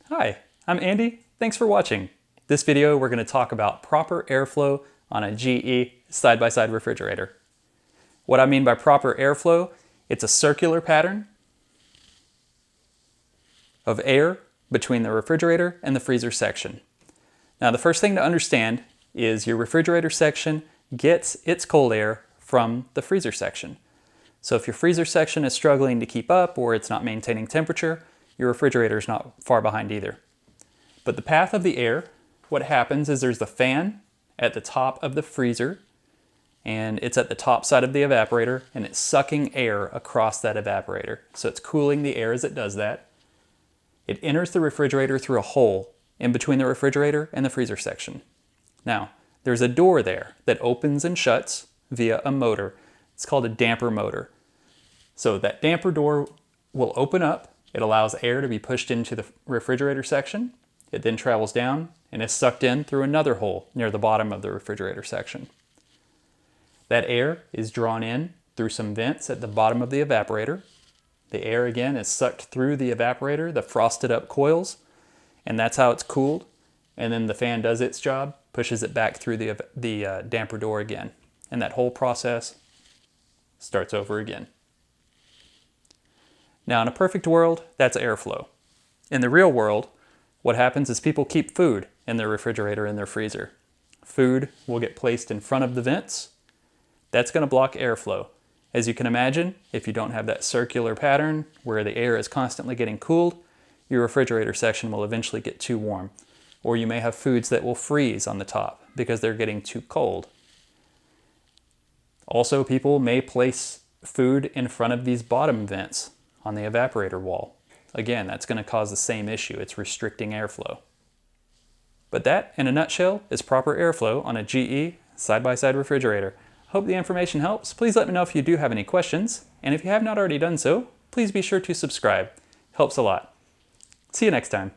Hi, I'm Andy. Thanks for watching. This video we're going to talk about proper airflow on a GE side-by-side refrigerator. What I mean by proper airflow, it's a circular pattern of air between the refrigerator and the freezer section. Now the first thing to understand is your refrigerator section gets its cold air from the freezer section. So if your freezer section is struggling to keep up or it's not maintaining temperature, your refrigerator is not far behind either. But the path of the air, what happens is there's the fan at the top of the freezer, and it's at the top side of the evaporator, and it's sucking air across that evaporator. So it's cooling the air as it does that. It enters the refrigerator through a hole in between the refrigerator and the freezer section. Now, there's a door there that opens and shuts via a motor. It's called a damper motor. So that damper door will open up. It allows air to be pushed into the refrigerator section. It then travels down and is sucked in through another hole near the bottom of the refrigerator section. That air is drawn in through some vents at the bottom of the evaporator. The air again is sucked through the evaporator, the frosted up coils, and that's how it's cooled. And then the fan does its job, pushes it back through the damper door again. And that whole process starts over again. Now in a perfect world, that's airflow. In the real world, what happens is people keep food in their refrigerator and their freezer. Food will get placed in front of the vents. That's going to block airflow. As you can imagine, if you don't have that circular pattern where the air is constantly getting cooled, your refrigerator section will eventually get too warm. Or you may have foods that will freeze on the top because they're getting too cold. Also, people may place food in front of these bottom vents on the evaporator wall. Again, that's going to cause the same issue. It's restricting airflow. But that, in a nutshell, is proper airflow on a GE side-by-side refrigerator. Hope the information helps. Please let me know if you do have any questions. And if you have not already done so, please be sure to subscribe. Helps a lot. See you next time.